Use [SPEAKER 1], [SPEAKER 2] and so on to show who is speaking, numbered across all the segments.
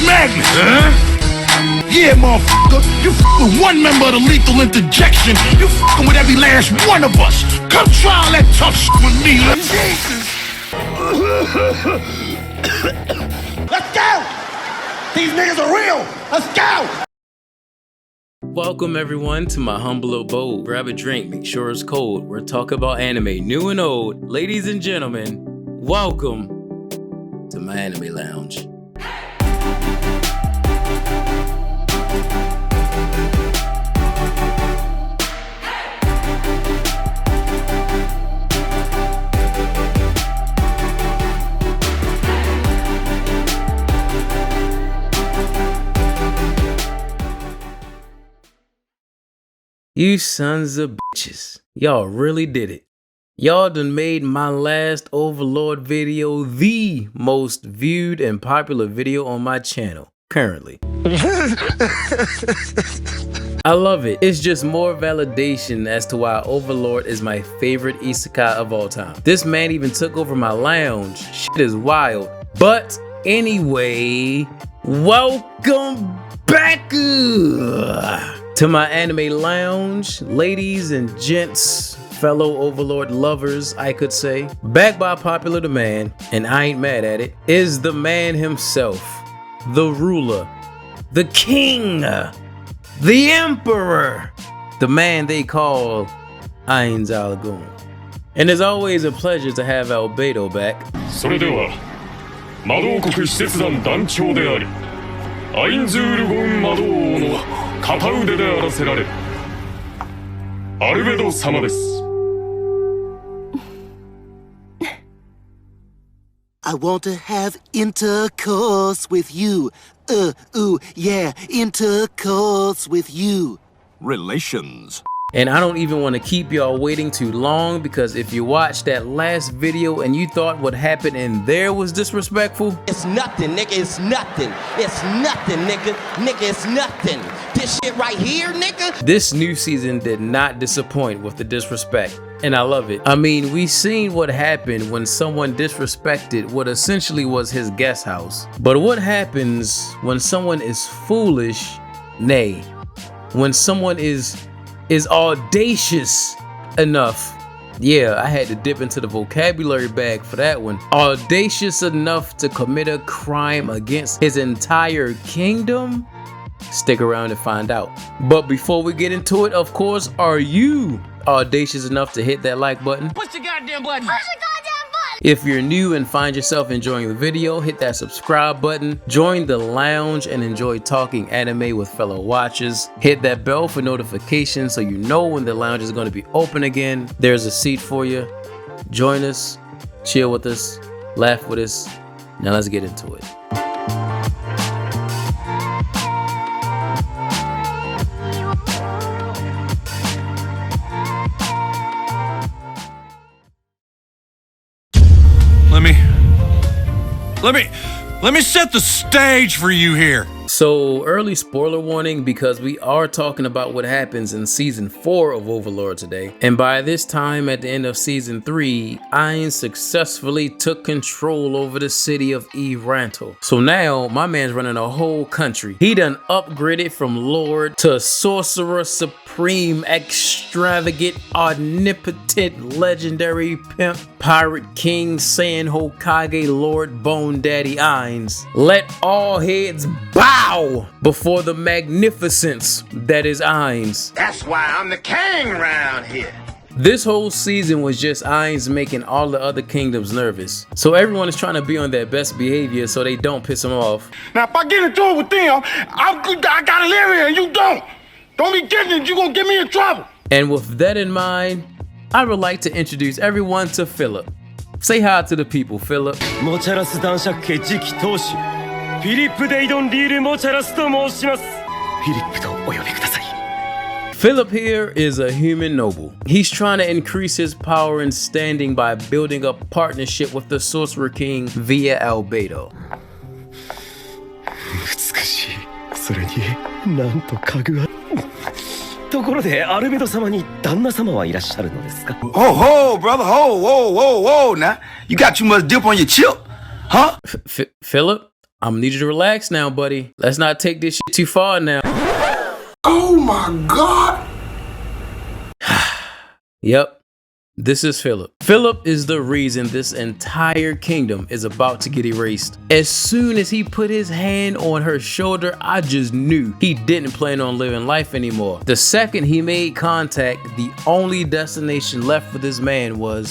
[SPEAKER 1] Magnus, huh? Yeah, motherfucker, you with one member of the lethal interjection. You with every last one of us. Come try all that tough shit with me, Jesus. Let's go! These niggas are real. Let's go!
[SPEAKER 2] Welcome everyone to my humble abode. Grab a drink, make sure it's cold. We're talking about anime, new and old. Ladies and gentlemen, welcome to my anime lounge. You sons of bitches. Y'all really did it. Y'all done made my last Overlord video the most viewed and popular video on my channel, currently. I love it. It's just more validation as to why Overlord is my favorite isekai of all time. This man even took over my lounge. Shit is wild. But anyway, welcome back to my anime lounge, ladies and gents, fellow Overlord lovers, I could say. Back by popular demand, and I ain't mad at it, is the man himself, the ruler, the king, the emperor, the man they call Ainz. And it's always a pleasure to have Albedo back.
[SPEAKER 3] それでは魔導国使節団団長でありアインズールゴン魔導王の片腕であらせられるアルベド様です。
[SPEAKER 4] I want to have intercourse with you. Yeah, intercourse with you.
[SPEAKER 5] Relations.
[SPEAKER 2] And I don't even want to keep y'all waiting too long, because if you watched that last video and you thought what happened in there was disrespectful,
[SPEAKER 6] it's nothing, nigga. It's nothing. It's nothing, nigga. Nigga, it's nothing. This shit right here, nigga.
[SPEAKER 2] This new season did not disappoint with the disrespect, and I love it. I mean, we seen what happened when someone disrespected what essentially was his guest house. But what happens when someone is foolish, nay, when someone is audacious enough? Yeah, I had to dip into the vocabulary bag for that one. Audacious enough to commit a crime against his entire kingdom? Stick around and find out. But before we get into it, of course, are you audacious enough to hit that like button?
[SPEAKER 6] Push the goddamn button. Push the goddamn button.
[SPEAKER 2] If you're new and find yourself enjoying the video, hit that subscribe button, join the lounge and enjoy talking anime with fellow watchers. Hit that bell for notifications so you know when the lounge is going to be open again. There's a seat for you. Join us, chill with us, laugh with us. Now let's get into it.
[SPEAKER 5] Let me set the stage for you here.
[SPEAKER 2] So, early spoiler warning, because we are talking about what happens in season 4 of Overlord today. And by this time, at the end of season 3, Ainz successfully took control over the city of Eranto. So now, my man's running a whole country. He done upgraded from Lord to Sorcerer Supreme, extravagant, omnipotent, legendary pimp, pirate king, Saiyan Hokage, Lord Bone Daddy Ainz. Let all heads bow before the magnificence that is Ainz.
[SPEAKER 1] That's why I'm the king around here.
[SPEAKER 2] This whole season was just Ainz making all the other kingdoms nervous. So everyone is trying to be on their best behavior so they don't piss him off.
[SPEAKER 1] Now if I get into it with them, I gotta live here and you don't. Don't be getting it, you gonna get me in trouble.
[SPEAKER 2] And with that in mind, I would like to introduce everyone to Philip. Say hi to the people, Philip.
[SPEAKER 3] モチャラス男爵家次期当主フィリップ・デイドン・リール・モチャラスと申します。フィリップとお呼びください。
[SPEAKER 2] Philip here is a human noble. He's trying to increase his power and standing by building a partnership with the Sorcerer King via Albedo.
[SPEAKER 3] 美しい。
[SPEAKER 7] それになんと家具がところでアルベド様に旦那様はいらっしゃるのですか
[SPEAKER 1] Ho, ho, brother, ho, whoa, whoa, whoa, now. You got too much dip on your chip, huh?
[SPEAKER 2] Philip, I'm gonna need you to relax now, buddy. Let's not take this shit too far now.
[SPEAKER 1] Oh my God.
[SPEAKER 2] Yep. This is Philip. Philip is the reason this entire kingdom is about to get erased. As soon as he put his hand on her shoulder, I just knew he didn't plan on living life anymore. The second he made contact, the only destination left for this man was...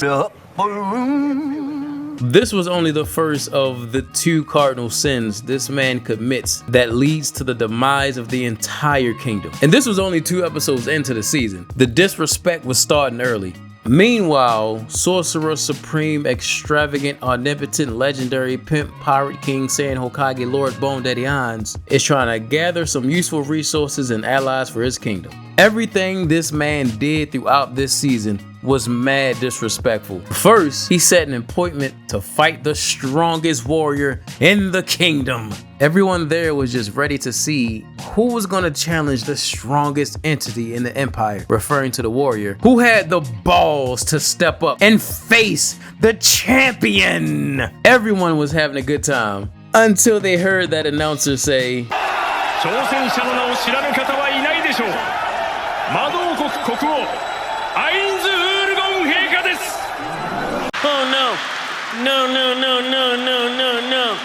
[SPEAKER 2] This was only the first of the 2 cardinal sins this man commits that leads to the demise of the entire kingdom. And this was only 2 episodes into the season. The disrespect was starting early. Meanwhile, sorcerer, supreme, extravagant, omnipotent, legendary, pimp, pirate king, Saiyan Hokage, Lord Bone Daddy Ainz is trying to gather some useful resources and allies for his kingdom. Everything this man did throughout this season was mad disrespectful. First, he set an appointment to fight the strongest warrior in the kingdom. Everyone there was just ready to see who was gonna challenge the strongest entity in the empire, referring to the warrior, who had the balls to step up and face the champion. Everyone was having a good time until they heard that announcer say,
[SPEAKER 8] Oh no. No, no, no, no, no, no, no.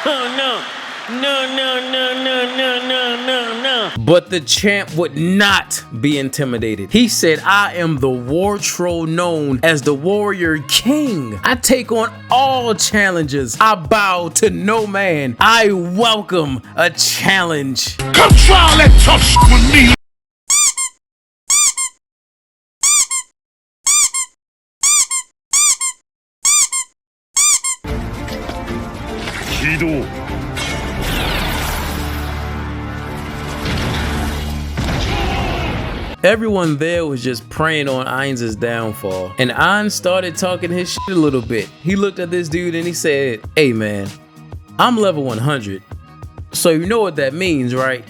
[SPEAKER 8] Oh no. No, no, no, no, no, no, no, no.
[SPEAKER 2] But the champ would not be intimidated. He said, I am the war troll known as the Warrior King. I take on all challenges. I bow to no man. I welcome a challenge.
[SPEAKER 1] Come try all that tough shit with me.
[SPEAKER 2] Everyone there was just praying on Ainz's downfall. And Ainz started talking his shit a little bit. He looked at this dude and he said, hey man, I'm level 100. So you know what that means, right?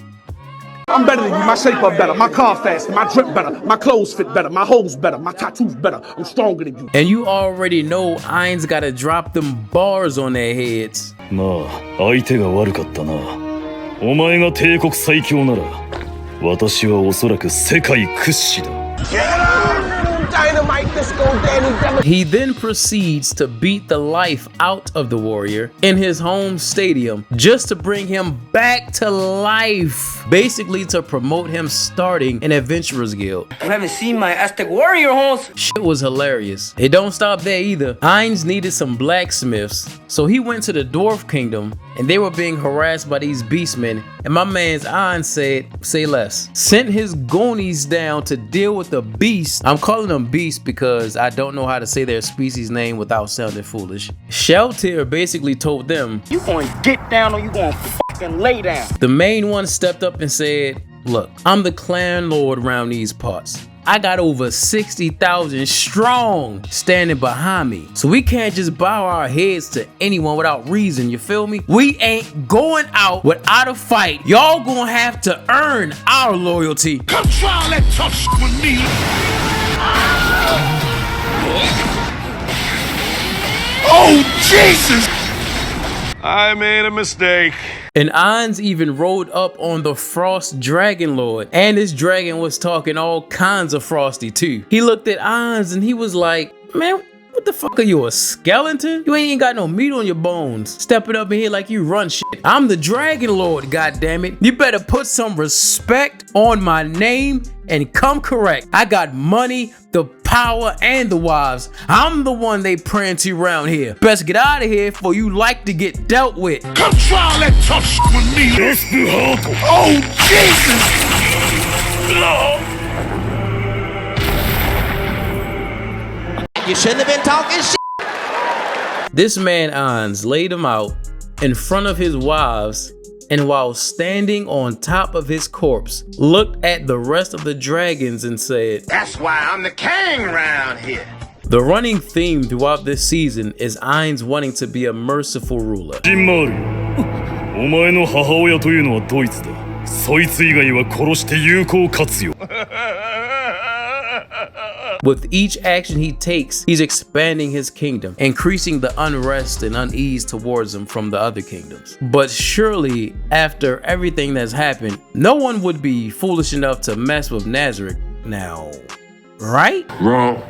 [SPEAKER 9] I'm better than you, my shape up better, my car faster, my drip better, my clothes fit better, my hoes better, my tattoos better, I'm stronger than you.
[SPEAKER 2] And you already know Ainz gotta drop them bars on their heads.
[SPEAKER 7] まあ相手が悪かったなお前が帝国最強なら私はおそらく世界屈指だ
[SPEAKER 2] He then proceeds to beat the life out of the warrior in his home stadium just to bring him back to life, basically to promote him starting an adventurers guild.
[SPEAKER 8] You haven't seen my Aztec warrior horse?
[SPEAKER 2] Shit was hilarious. It don't stop there either. Ainz needed some blacksmiths, so he went to the dwarf kingdom and they were being harassed by these beastmen, and my man's Ainz said, say less. Sent his goonies down to deal with the beast. I'm calling them beasts because I don't know how to say their species name without sounding foolish. Sheltier basically told them,
[SPEAKER 8] You going to get down or you going to fucking lay down?
[SPEAKER 2] The main one stepped up and said, look, I'm the clan lord around these parts. I got over 60,000 strong standing behind me. So we can't just bow our heads to anyone without reason, you feel me? We ain't going out without a fight. Y'all gonna have to earn our loyalty.
[SPEAKER 1] Come try all that tough shit with me. Oh, Jesus!
[SPEAKER 5] I made a mistake.
[SPEAKER 2] And Ainz even rode up on the Frost Dragon Lord, and this dragon was talking all kinds of frosty too. He looked at Ainz and he was like, man, what the fuck are you, a skeleton? You ain't got no meat on your bones. Stepping up in here like you run shit. I'm the Dragon Lord, goddammit. You better put some respect on my name and come correct. I got money, the power, and the wives. I'm the one they praying to around here. Best get out of here before you like to get dealt with.
[SPEAKER 1] Come try all that tough shit with me. Oh, Jesus!
[SPEAKER 6] You shouldn't have been talking shit.
[SPEAKER 2] This man Ainz laid him out in front of his wives, and while standing on top of his corpse, looked at the rest of the dragons and said,
[SPEAKER 1] That's why I'm the king around here.
[SPEAKER 2] The running theme throughout this season is Ainz wanting to be a merciful ruler.
[SPEAKER 7] ジンマールお前の母親というのはドイツだそいつ以外は殺して有効活用。
[SPEAKER 2] With each action he takes, he's expanding his kingdom, increasing the unrest and unease towards him from the other kingdoms. But surely, after everything that's happened, no one would be foolish enough to mess with Nazareth now, right?
[SPEAKER 3] Wrong.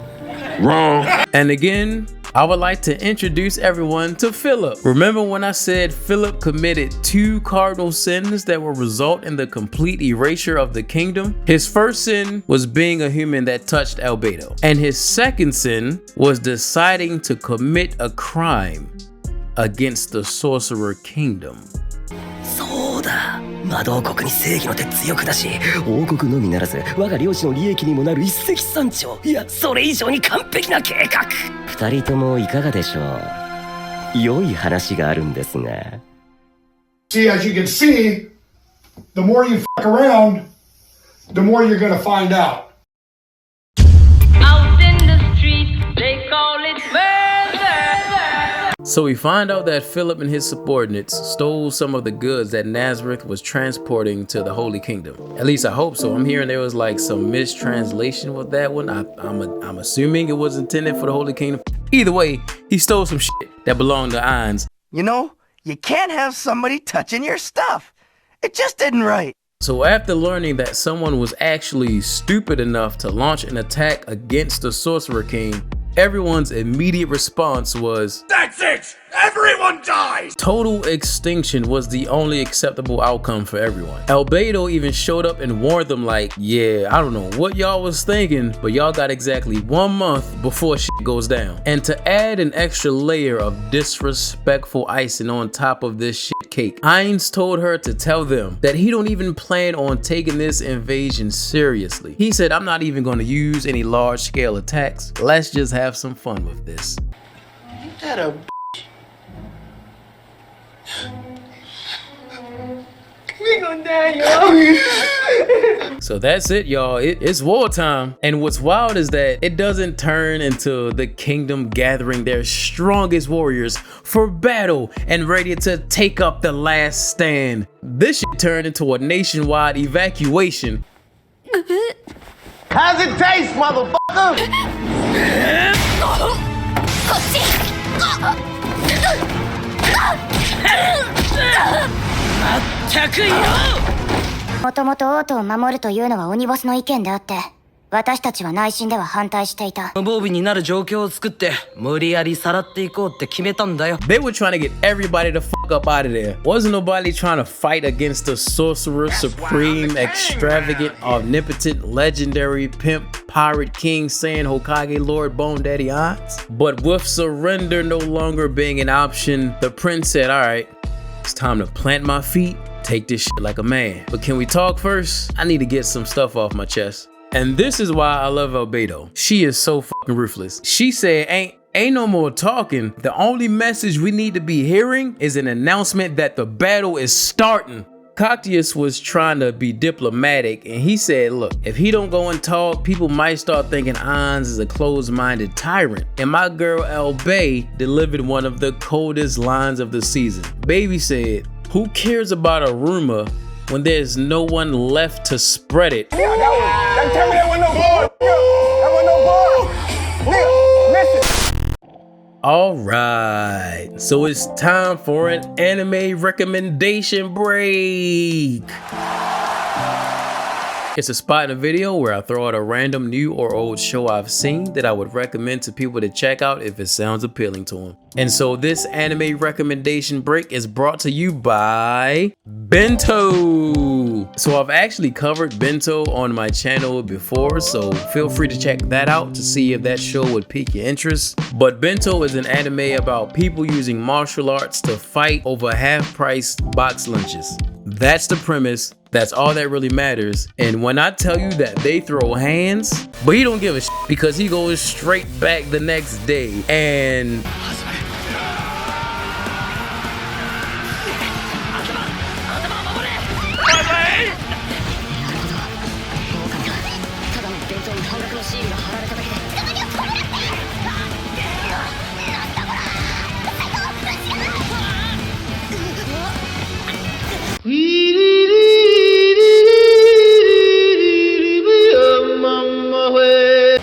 [SPEAKER 2] And again, I would like to introduce everyone to Philip. Remember when I said Philip committed 2 cardinal sins that will result in the complete erasure of the kingdom? His first sin was being a human that touched Albedo. And his second sin was deciding to commit a crime against the sorcerer kingdom.
[SPEAKER 10] そうだ。魔導国に正義の手強くだし、王国のみならず我が領地の利益にもなる一石三鳥。いや、それ以上に完璧な計画。二人ともいかがでしょう。良い話があるんですが。
[SPEAKER 1] See, as you can see, the more you fuck around, the more you're gonna find out.
[SPEAKER 11] Out in the street, they call it murder.
[SPEAKER 2] So we find out that Philip and his subordinates stole some of the goods that Nazareth was transporting to the Holy Kingdom. At least I hope so. I'm hearing there was like some mistranslation with that one. I'm assuming it was intended for the Holy Kingdom. Either way, he stole some shit that belonged to Ainz.
[SPEAKER 12] You know, you can't have somebody touching your stuff. It just isn't right.
[SPEAKER 2] So after learning that someone was actually stupid enough to launch an attack against the Sorcerer King, everyone's immediate response was,
[SPEAKER 1] That's it! Everyone dies!
[SPEAKER 2] Total extinction was the only acceptable outcome for everyone. Albedo even showed up and warned them like, yeah, I don't know what y'all was thinking, but y'all got exactly 1 month before shit goes down. And to add an extra layer of disrespectful icing on top of this shit cake, Ainz told her to tell them that he don't even plan on taking this invasion seriously. He said, I'm not even going to use any large scale attacks. Let's just have some fun with this.
[SPEAKER 12] Ain't that a we gonna die, y'all.
[SPEAKER 2] So that's it, y'all. It's wartime. And what's wild is that it doesn't turn into the kingdom gathering their strongest warriors for battle and ready to take up the last stand. This shit turned into a nationwide evacuation.
[SPEAKER 12] How's it taste, motherfucker?
[SPEAKER 13] もともと王都を守るというのは鬼ボスの意見であって、私たちは内心では反対していた。
[SPEAKER 10] 無防備になる状況を作って無理やりさらっていこうって決めたんだよ。
[SPEAKER 2] They were trying to get everybody to fuck up out of there. Wasn't nobody trying to fight against the sorcerer, supreme, extravagant, omnipotent, legendary, pimp, pirate king, Saiyan Hokage Lord Bone Daddy Ainz? But with surrender no longer being an option, the prince said, alright, it's time to plant my feet, take this shit like a man. But can we talk first? I need to get some stuff off my chest. And this is why I love Albedo. She is so fucking ruthless. She said, ain't no more talking. The only message we need to be hearing is an announcement that the battle is starting. Coctius was trying to be diplomatic and he said, look, if he don't go and talk, people might start thinking Ainz is a closed-minded tyrant. And my girl Albay delivered one of the coldest lines of the season. Baby said, who cares about a rumor when there's no one left to spread it?
[SPEAKER 12] Tell me that was no bar. That was no bar. Nigga, listen.
[SPEAKER 2] All right, so it's time for an anime recommendation break. It's a spot in a video where I throw out a random new or old show I've seen that I would recommend to people to check out if it sounds appealing to them. And so this anime recommendation break is brought to you by Bento. So I've actually covered Bento on my channel before, so feel free to check that out to see if that show would pique your interest. But Bento is an anime about people using martial arts to fight over half-priced box lunches. That's the premise. That's all that really matters. And when I tell you that they throw hands, but he don't give a shit because he goes straight back the next day. And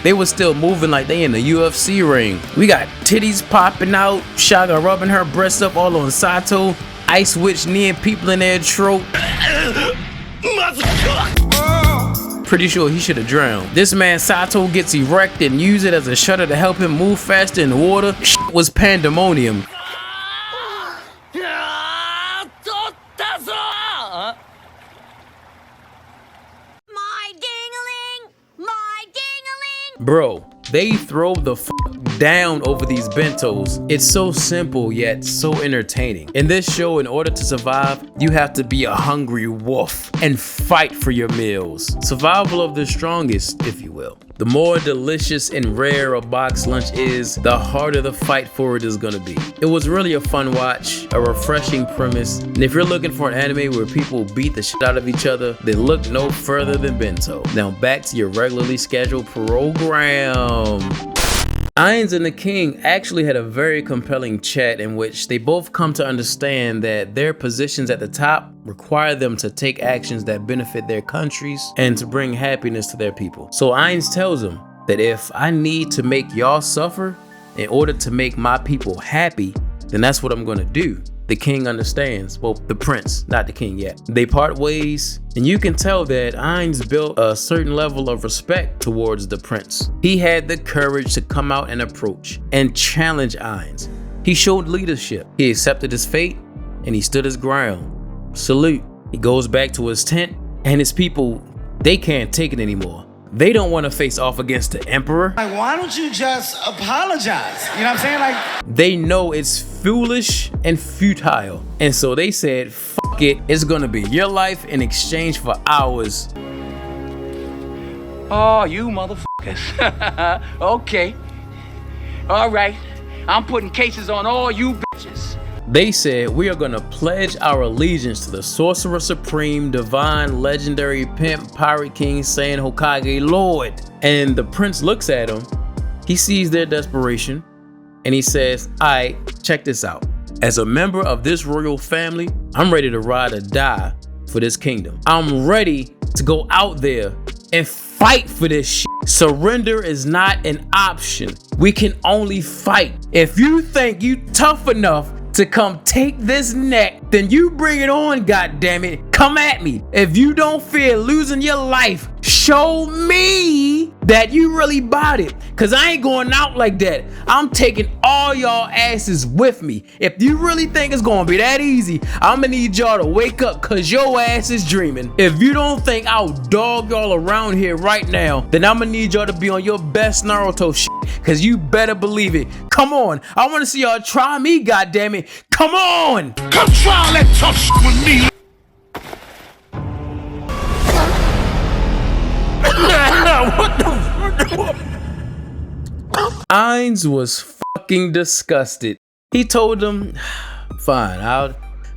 [SPEAKER 2] They was still moving like they in the UFC ring. We got titties popping out, Shaga rubbing her breasts up all on Sato, Ice Witch kneeing people in their throat. Pretty sure he should have drowned. This man Sato gets erect and use it as a shutter to help him move faster in the water. Shit was pandemonium. Bro, they throw the f down over these bentos. It's so simple yet so entertaining. In this show, in order to survive, you have to be a hungry wolf and fight for your meals. Survival of the strongest, if you will. The more delicious and rare a box lunch is, the harder the fight for it is gonna be. It was really a fun watch, a refreshing premise, and if you're looking for an anime where people beat the shit out of each other, then look no further than Bento. Now back to your regularly scheduled program. Ainz and the King actually had a very compelling chat in which they both come to understand that their positions at the top require them to take actions that benefit their countries and to bring happiness to their people. So Ainz tells him that if I need to make y'all suffer in order to make my people happy, then that's what I'm gonna do. The king understands. Well, the prince, not the king yet. They part ways, and you can tell that Ainz built a certain level of respect towards the prince. He had the courage to come out and approach and challenge Ainz. He showed leadership. He accepted his fate, and he stood his ground. Salute. He goes back to his tent, and his people, they can't take it anymore. They don't want to face off against the emperor.
[SPEAKER 14] Like, why don't you just apologize? You know what I'm saying? Like,
[SPEAKER 2] they know it's foolish and futile. And so they said, fuck it, it's gonna be your life in exchange for ours.
[SPEAKER 15] Oh, you motherfuckers. Okay. All right. I'm putting cases on all you bitches.
[SPEAKER 2] They said, we are gonna pledge our allegiance to the Sorcerer Supreme, Divine, Legendary, Pimp, Pirate King, Saiyan, Hokage, Lord. And the prince looks at him, he sees their desperation, and he says, alright, check this out. As a member of this royal family, I'm ready to ride or die for this kingdom. I'm ready to go out there and fight for this shit. Surrender is not an option. We can only fight. If you think you tough enough to come take this neck, then you bring it on, goddammit. Come at me. If you don't fear losing your life, show me that you really bought it. Cause I ain't going out like that. I'm taking all y'all asses with me. If you really think it's gonna be that easy, I'ma need y'all to wake up cause your ass is dreaming. If you don't think I'll dog y'all around here right now, then I'ma need y'all to be on your best Naruto shit. Cause you better believe it. Come on. I wanna see y'all try me, goddammit. Come on.
[SPEAKER 1] Come try that tough shit with me.
[SPEAKER 2] What the? Ainz was fucking disgusted. He told them, fine,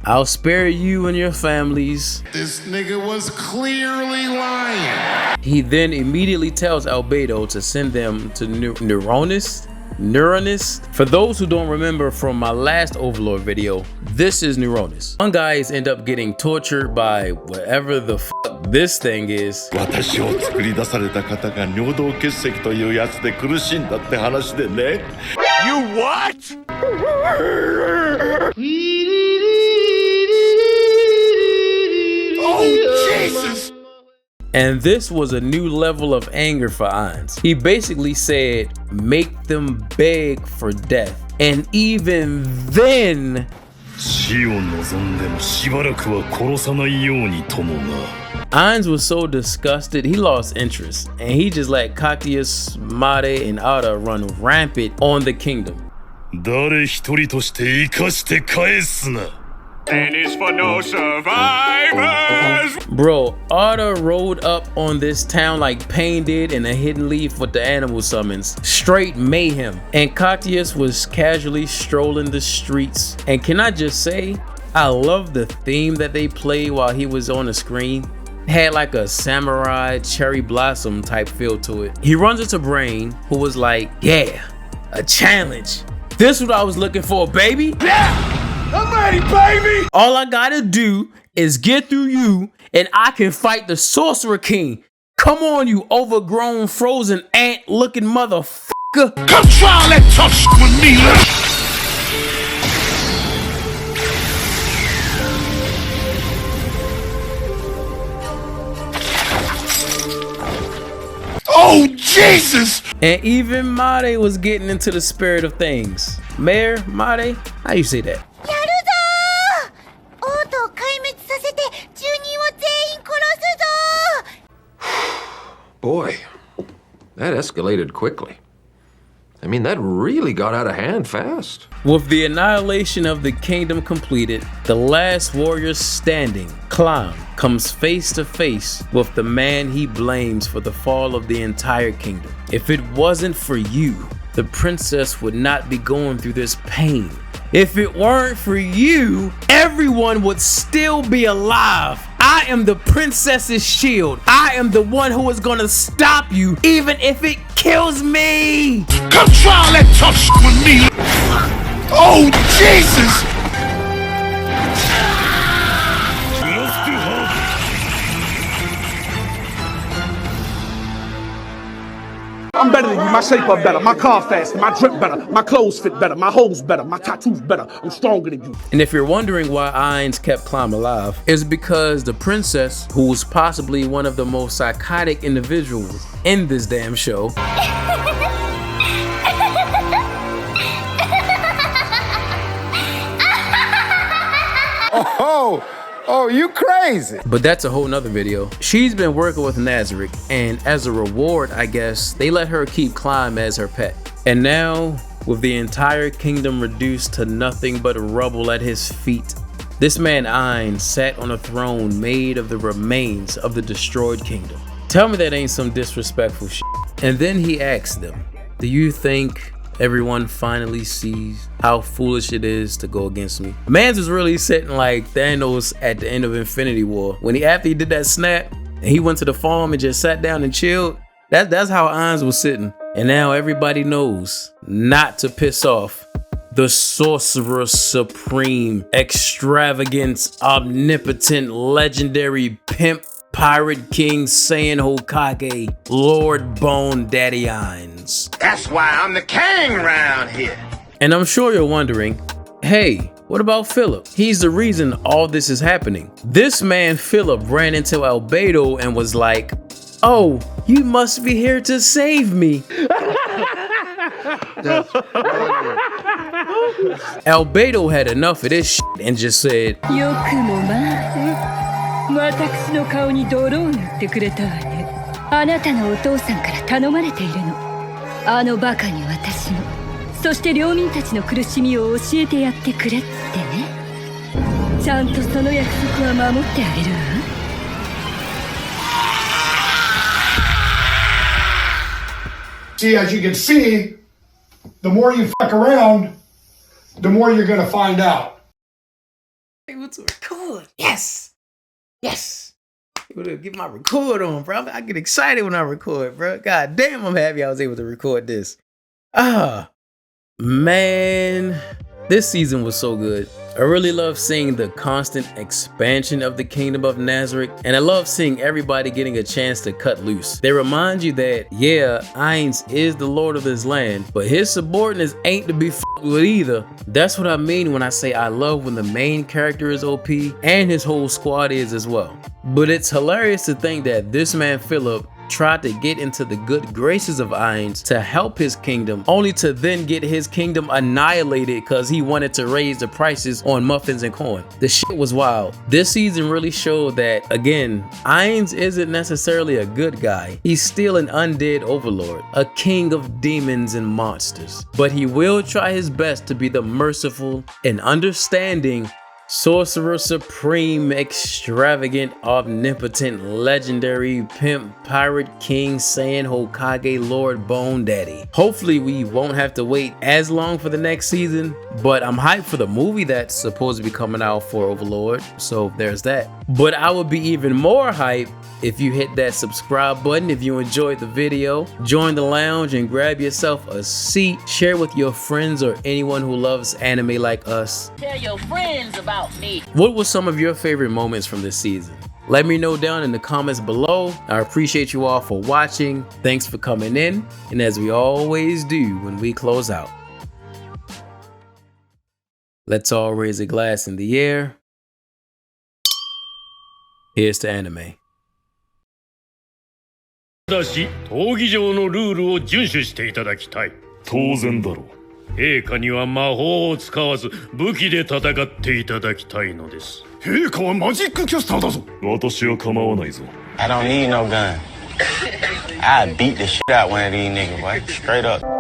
[SPEAKER 2] I'll spare you and your families.
[SPEAKER 1] This nigga was clearly lying.
[SPEAKER 2] He then immediately tells Albedo to send them to Neuronus. For those who don't remember from my last Overlord video, this is Neuronus. Some guys end up getting tortured by whatever the fuck this thing is.
[SPEAKER 5] You what?
[SPEAKER 1] Oh, Jesus!
[SPEAKER 2] And this was a new level of anger for Ainz. He basically said, make them beg for death. And even then, Ainz was so disgusted, he lost interest. And he just let Cactius, Made, and Ada run rampant on the kingdom.
[SPEAKER 3] And it's for no survivors.
[SPEAKER 2] Bro, Ada rode up on this town like Pain did in A Hidden Leaf with the animal summons. Straight mayhem. And Cactius was casually strolling the streets. And can I just say, I love the theme that they played while he was on the screen. It had like a samurai cherry blossom type feel to it. He runs into Brain, who was like, yeah, a challenge. This is what I was looking for, baby.
[SPEAKER 1] Yeah! I'm ready, baby!
[SPEAKER 2] All I gotta do is get through you and I can fight the Sorcerer King. Come on, you overgrown, frozen ant-looking motherfucker.
[SPEAKER 1] Come try all that tough shit with me, Oh, Jesus!
[SPEAKER 2] And even Made was getting into the spirit of things. Mayor, Made, how you say that?
[SPEAKER 16] Boy, that escalated quickly. I mean, that really got out of hand fast.
[SPEAKER 2] With the annihilation of the kingdom completed, the last warrior standing, Clown, comes face to face with the man he blames for the fall of the entire kingdom. If it wasn't for you, the princess would not be going through this pain. If it weren't for you, everyone would still be alive. I am the princess's shield. I am the one who is gonna stop you, even if it kills me.
[SPEAKER 1] Come try all that tough shit with me. Oh, Jesus!
[SPEAKER 9] I'm better than you. My shape up better. My car faster. My drip better. My clothes fit better. My hoes better. My tattoos better. I'm stronger than you.
[SPEAKER 2] And if you're wondering why Ainz kept Clown alive, it's because the princess, who was possibly one of the most psychotic individuals in this damn show,
[SPEAKER 17] Oh, you crazy.
[SPEAKER 2] But that's a whole nother video. She's been working with Nazarick, and as a reward, I guess, they let her keep Climb as her pet. And now, with the entire kingdom reduced to nothing but rubble at his feet, this man Ainz sat on a throne made of the remains of the destroyed kingdom. Tell me that ain't some disrespectful shit. And then he asked them, do you think everyone finally sees how foolish it is to go against me? Mans was really sitting like Thanos at the end of Infinity War. After he did that snap, and he went to the farm and just sat down and chilled. That's how Ainz was sitting. And now everybody knows not to piss off the Sorcerer Supreme, extravagant, omnipotent, legendary pimp, Pirate King, Saiyan Hokage, Lord Bone Daddy Ainz.
[SPEAKER 18] That's why I'm the king round here.
[SPEAKER 2] And I'm sure you're wondering, hey, what about Philip? He's the reason all this is happening. This man Philip ran into Albedo and was like, oh, you must be here to save me. Albedo had enough of this shit and just said,
[SPEAKER 19] 私の顔に泥を塗ってくれたわね。あなたのお父さんから頼まれているの。あのバカに私の、そして領民たちの苦しみを教えてやってくれってね。ちゃんとその約束は守ってあげるわ。
[SPEAKER 20] See, as you can see, the more you fuck around, the more you're gonna find out.
[SPEAKER 2] Able to record. Yes. Yes. Able to get my record on, bro. I get excited when I record, bro. God damn, I'm happy I was able to record this. Man, this season was so good. I really love seeing the constant expansion of the kingdom of Nazarick, and I love seeing everybody getting a chance to cut loose. They remind you that, yeah, Ainz is the lord of this land, but his subordinates ain't to be f***ed with either. That's what I mean when I say I love when the main character is OP and his whole squad is as well. But it's hilarious to think that this man Philip tried to get into the good graces of Ainz to help his kingdom, only to then get his kingdom annihilated because he wanted to raise the prices on muffins and corn. The shit was wild. This season really showed that, again, Ainz isn't necessarily a good guy. He's still an undead overlord, a king of demons and monsters. But he will try his best to be the merciful and understanding Sorcerer Supreme, extravagant, omnipotent, legendary, pimp, pirate, king, Saiyan, Hokage, Lord Bone Daddy. Hopefully we won't have to wait as long for the next season, but I'm hyped for the movie that's supposed to be coming out for Overlord, so there's that. But I would be even more hyped if you hit that subscribe button if you enjoyed the video. Join the lounge and grab yourself a seat. Share with your friends or anyone who loves anime like us.
[SPEAKER 11] Tell your friends about me.
[SPEAKER 2] What were some of your favorite moments from this season? Let me know down in the comments below. I appreciate you all for watching. Thanks for coming in. And as we always do when we close out, let's all raise a glass in the air. Here's to anime.
[SPEAKER 3] ただし、闘技場のルールを遵守していただきたい。
[SPEAKER 7] 当然だろう。
[SPEAKER 3] 陛下には魔法を使わず武器で戦っていただきたいのです。
[SPEAKER 1] 陛下はマジックキャスターだぞ。
[SPEAKER 7] 私は構わないぞ。
[SPEAKER 18] I don't need no gun. I beat the shit out one of these niggas, boy. Straight up.